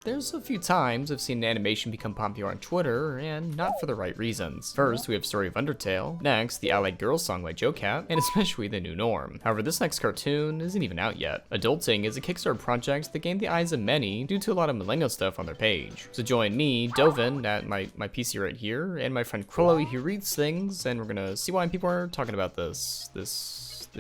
There's a few times I've seen an animation become popular on Twitter, and not for the right reasons. First, we have Story of Undertale, next, the Allied Girls song by Joe Cat, and especially the new norm. However, this next cartoon isn't even out yet. Adulting is a Kickstarter project that gained the eyes of many due to a lot of millennial stuff on their page. So join me, Dovin, at my PC right here, and my friend Krollo who reads things, and we're gonna see why people are talking about the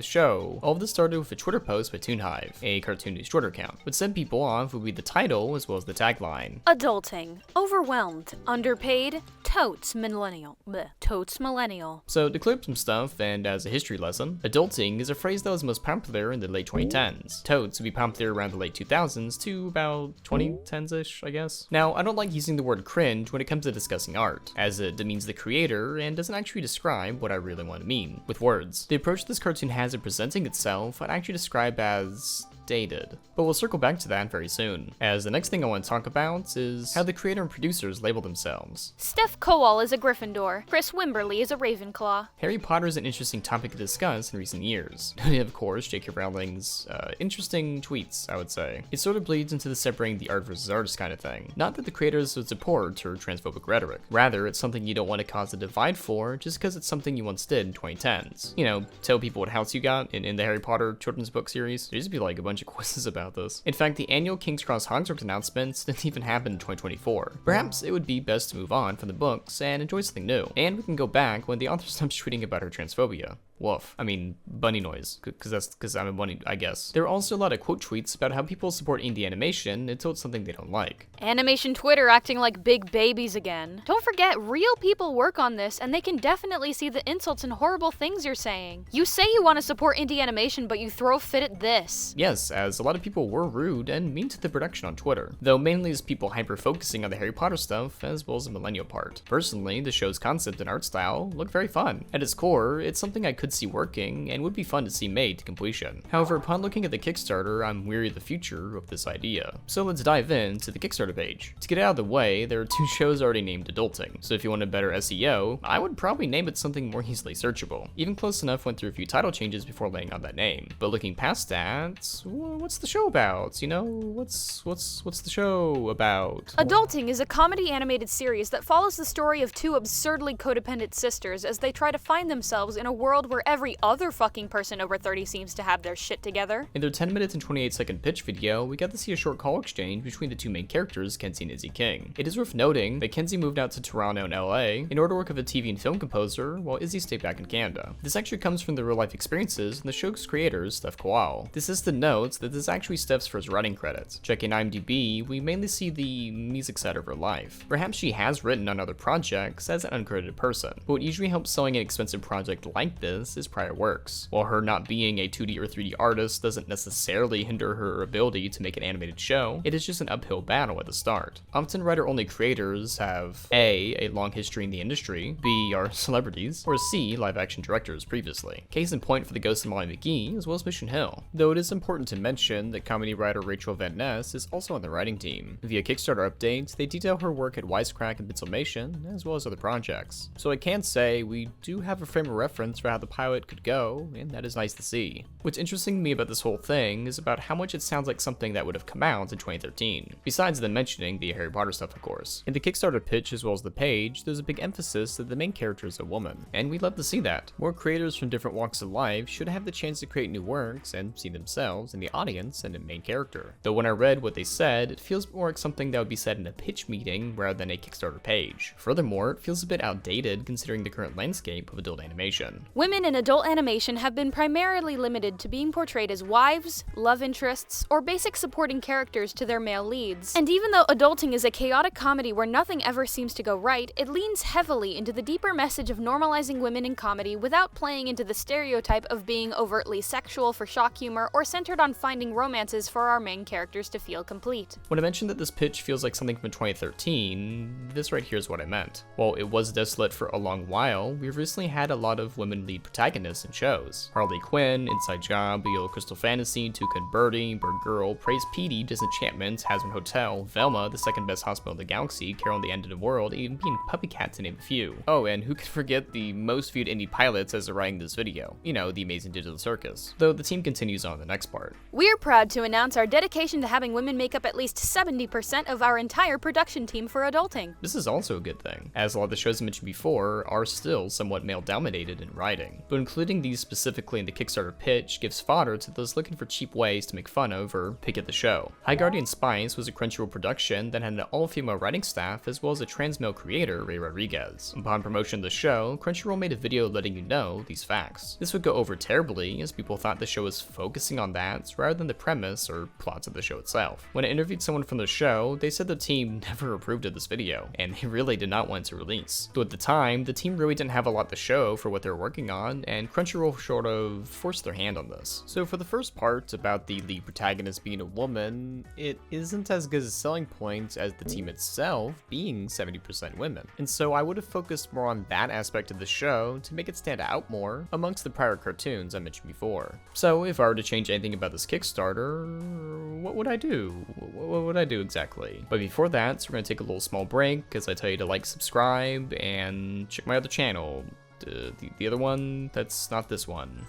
show. All of this started with a Twitter post by ToonHive, a cartoon news Twitter account. What set people off would be the title as well as the tagline. Adulting, overwhelmed, underpaid, totes millennial. Bleh. Totes millennial. So to clear up some stuff, and as a history lesson, adulting is a phrase that was most popular in the late 2010s. Totes would be popular around the late 2000s to about 2010s-ish, I guess. Now, I don't like using the word cringe when it comes to discussing art, as it demeans the creator and doesn't actually describe what I really want to mean with words. The approach this cartoon has in presenting itself, I'd actually describe as dated. But we'll circle back to that very soon, as the next thing I want to talk about is how the creator and producers label themselves. Steph Kowal is a Gryffindor. Chris Wimberly is a Ravenclaw. Harry Potter is an interesting topic to discuss in recent years. And of course, J.K. Rowling's interesting tweets, I would say. It sort of bleeds into the separating the art versus artist kind of thing. Not that the creators would support her transphobic rhetoric. Rather, it's something you don't want to cause a divide for just because it's something you once did in 2010s. You know, tell people what house you got in the Harry Potter children's book series. There used to be like a bunch of quizzes about this. In fact, the annual King's Cross Hogsworth announcements didn't even happen in 2024. Perhaps it would be best to move on from the books and enjoy something new. And we can go back when the author stops tweeting about her transphobia. Woof. I mean, bunny noise, because I'm a bunny, I guess. There are also a lot of quote tweets about how people support indie animation until it's something they don't like. Animation Twitter acting like big babies again. Don't forget, real people work on this, and they can definitely see the insults and horrible things you're saying. You say you want to support indie animation, but you throw a fit at this. Yes, as a lot of people were rude and mean to the production on Twitter, though mainly as people hyper-focusing on the Harry Potter stuff as well as the millennial part. Personally, the show's concept and art style look very fun. At its core, it's something I could see working and would be fun to see made to completion. However, upon looking at the Kickstarter, I'm weary of the future of this idea. So let's dive into the Kickstarter page. To get it out of the way, there are two shows already named Adulting, so if you want a better SEO, I would probably name it something more easily searchable. Even Close Enough went through a few title changes before laying on that name. But looking past that, what's the show about? You know, what's the show about? Adulting is a comedy animated series that follows the story of two absurdly codependent sisters as they try to find themselves in a world where every other fucking person over 30 seems to have their shit together. In their 10 minutes and 28-second pitch video, we got to see a short call exchange between the two main characters, Kenzie and Izzy King. It is worth noting that Kenzie moved out to Toronto and LA in order to work with a TV and film composer, while Izzy stayed back in Canada. This actually comes from the real life experiences and the show's creators, Steph Kowal. This is to note that this is actually Steph's first writing credits. Checking IMDb, we mainly see the music side of her life. Perhaps she has written on other projects as an uncredited person, but what usually helps selling an expensive project like this is prior works. While her not being a 2D or 3D artist doesn't necessarily hinder her ability to make an animated show, it is just an uphill battle at the start. Often writer-only creators have A, long history in the industry, B, are celebrities, or C, live-action directors previously. Case in point for the Ghost of Molly McGee, as well as Mission Hill. Though it is important to mention that comedy writer Rachel Van Ness is also on the writing team. Via Kickstarter updates, they detail her work at Wisecrack and Pencilmation, as well as other projects. So I can say we do have a frame of reference for how the pilot could go, and that is nice to see. What's interesting to me about this whole thing is about how much it sounds like something that would have come out in 2013, besides them mentioning the Harry Potter stuff, of course. In the Kickstarter pitch as well as the page, there's a big emphasis that the main character is a woman, and we'd love to see that. More creators from different walks of life should have the chance to create new works and see themselves in the audience and the main character. Though when I read what they said, it feels more like something that would be said in a pitch meeting rather than a Kickstarter page. Furthermore, it feels a bit outdated considering the current landscape of adult animation. Women in adult animation have been primarily limited to being portrayed as wives, love interests, or basic supporting characters to their male leads. And even though Adulting is a chaotic comedy where nothing ever seems to go right, it leans heavily into the deeper message of normalizing women in comedy without playing into the stereotype of being overtly sexual for shock humor or centered on finding romances for our main characters to feel complete. When I mentioned that this pitch feels like something from 2013, this right here is what I meant. While it was desolate for a long while, we've recently had a lot of women lead protagonists in shows. Harley Quinn, Inside Job, Yellow Crystal Fantasy, Toucan and Birdie, Bird Girl, Praise Petey, Disenchantment, Hazbin Hotel, Velma, the second best hospital in the galaxy, Carol and the End of the World, even being Puppy Cat to name a few. Oh, and who could forget the most viewed indie pilots as they're writing this video? You know, the Amazing Digital Circus. Though the team continues on the next part. We're proud to announce our dedication to having women make up at least 70% of our entire production team for adulting. This is also a good thing, as a lot of the shows I mentioned before are still somewhat male-dominated in writing. But including these specifically in the Kickstarter pitch gives fodder to those looking for cheap ways to make fun of or pick at the show. High Guardian Spice was a Crunchyroll production that had an all-female writing staff as well as a trans-male creator, Ray Rodriguez. Upon promotion of the show, Crunchyroll made a video letting you know these facts. This would go over terribly as people thought the show was focusing on that rather than the premise or plots of the show itself. When I interviewed someone from the show, they said the team never approved of this video, and they really did not want it to release. So at the time, the team really didn't have a lot to show for what they were working on, and Crunchyroll sort of forced their hand on this. So for the first part about the lead protagonist being a woman, it isn't as good a selling point as the team itself being 70% women. And so I would have focused more on that aspect of the show to make it stand out more amongst the prior cartoons I mentioned before. So if I were to change anything about this Kickstarter, what would I do? What would I do exactly? But before that, we're gonna take a little small break as I tell you to like, subscribe, and check my other channel. The other one that's not this one.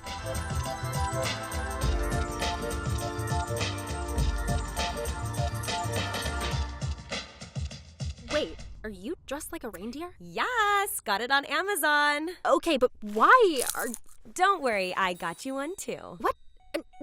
Wait, are you dressed like a reindeer? Yes, got it on Amazon. Okay, but why are... Don't worry, I got you one too. What?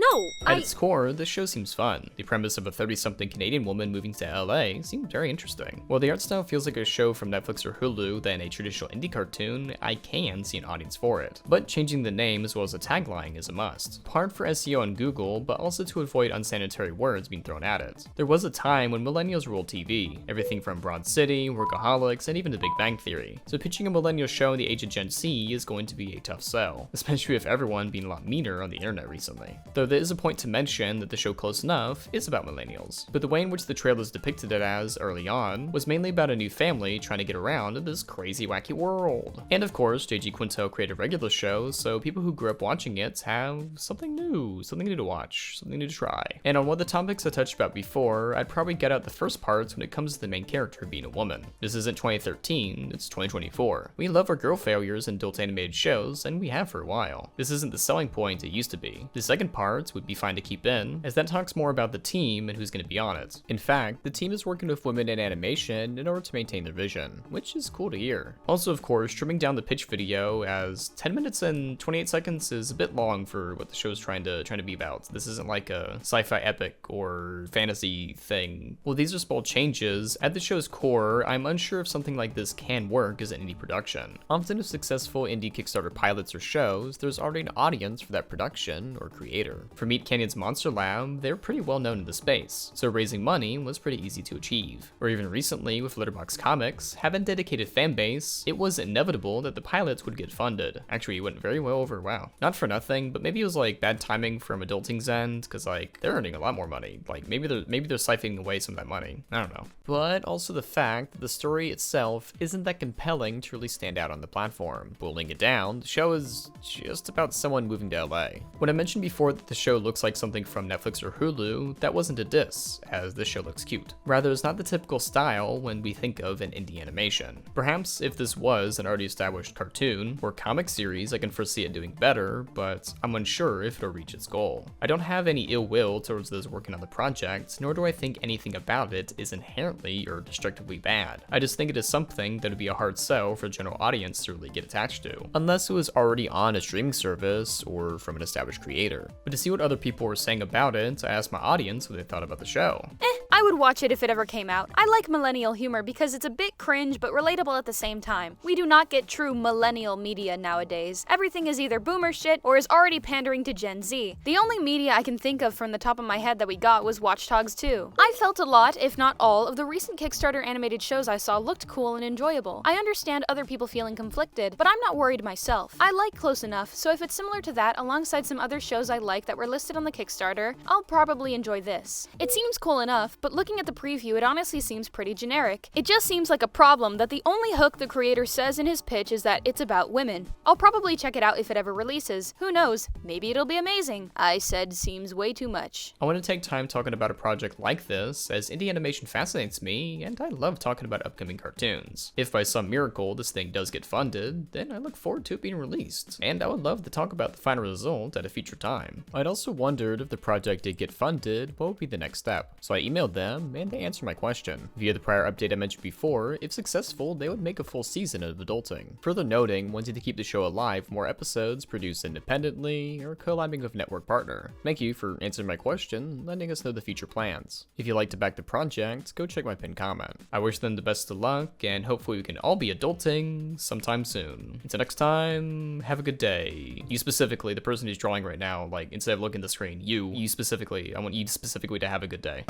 No, At its core, this show seems fun. The premise of a 30-something Canadian woman moving to LA seemed very interesting. While the art style feels like a show from Netflix or Hulu than a traditional indie cartoon, I can see an audience for it. But changing the name as well as the tagline is a must. Hard for SEO on Google, but also to avoid unsanitary words being thrown at it. There was a time when millennials ruled TV, everything from Broad City, Workaholics, and even The Big Bang Theory. So pitching a millennial show in the age of Gen Z is going to be a tough sell, especially with everyone being a lot meaner on the internet recently. Though there is a point to mention that the show Close Enough is about millennials, but the way in which the trailers depicted it as early on was mainly about a new family trying to get around in this crazy wacky world. And of course, JG Quinto created a regular show, so people who grew up watching it have something new to watch, something new to try. And on one of the topics I touched about before, I'd probably get out the first parts when it comes to the main character being a woman. This isn't 2013, it's 2024. We love our girl failures in adult animated shows, and we have for a while. This isn't the selling point it used to be. The second part would be fine to keep in, as that talks more about the team and who's going to be on it. In fact, the team is working with women in animation in order to maintain their vision, which is cool to hear. Also, of course, trimming down the pitch video, as 10 minutes and 28 seconds is a bit long for what the show is trying to be about. This isn't like a sci-fi epic or fantasy thing. Well, these are small changes. At the show's core, I'm unsure if something like this can work as an indie production. Often with successful indie Kickstarter pilots or shows, there's already an audience for that production or creator. For Meat Canyon's Monster Lab, they're pretty well known in the space, so raising money was pretty easy to achieve. Or even recently with Letterboxd Comics, having a dedicated fan base, it was inevitable that the pilots would get funded. Actually, it went very well over WoW. Not for nothing, but maybe it was like bad timing from Adulting's end, because like they're earning a lot more money. Like maybe they're siphoning away some of that money. I don't know. But also the fact that the story itself isn't that compelling to really stand out on the platform. Boiling it down, the show is just about someone moving to LA. When I mentioned before that the show looks like something from Netflix or Hulu, that wasn't a diss, as this show looks cute. Rather, it's not the typical style when we think of an indie animation. Perhaps if this was an already established cartoon or comic series, I can foresee it doing better, but I'm unsure if it'll reach its goal. I don't have any ill will towards those working on the project, nor do I think anything about it is inherently or destructively bad. I just think it is something that would be a hard sell for a general audience to really get attached to, unless it was already on a streaming service or from an established creator. But to see what other people were saying about it, I asked my audience what they thought about the show. I would watch it if it ever came out. I like millennial humor because it's a bit cringe but relatable at the same time. We do not get true millennial media nowadays. Everything is either boomer shit or is already pandering to Gen Z. The only media I can think of from the top of my head that we got was Watch Dogs 2. I felt a lot, if not all, of the recent Kickstarter animated shows I saw looked cool and enjoyable. I understand other people feeling conflicted, but I'm not worried myself. I like Close Enough, so if it's similar to that alongside some other shows I like that were listed on the Kickstarter, I'll probably enjoy this. It seems cool enough, but looking at the preview, it honestly seems pretty generic. It just seems like a problem that the only hook the creator says in his pitch is that it's about women. I'll probably check it out if it ever releases. Who knows? Maybe it'll be amazing. I said seems way too much. I want to take time talking about a project like this, as indie animation fascinates me, and I love talking about upcoming cartoons. If by some miracle this thing does get funded, then I look forward to it being released, and I would love to talk about the final result at a future time. I'd also wondered if the project did get funded, what would be the next step? So I emailed them, and they answered my question. Via the prior update I mentioned before, if successful, they would make a full season of adulting. Further noting, wanting to keep the show alive, more episodes produced independently, or collabing with network partner. Thank you for answering my question, letting us know the future plans. If you'd like to back the project, go check my pinned comment. I wish them the best of luck, and hopefully we can all be adulting sometime soon. Until next time, have a good day. You specifically, the person who's drawing right now, like, instead of looking at the screen, you specifically, I want you specifically to have a good day.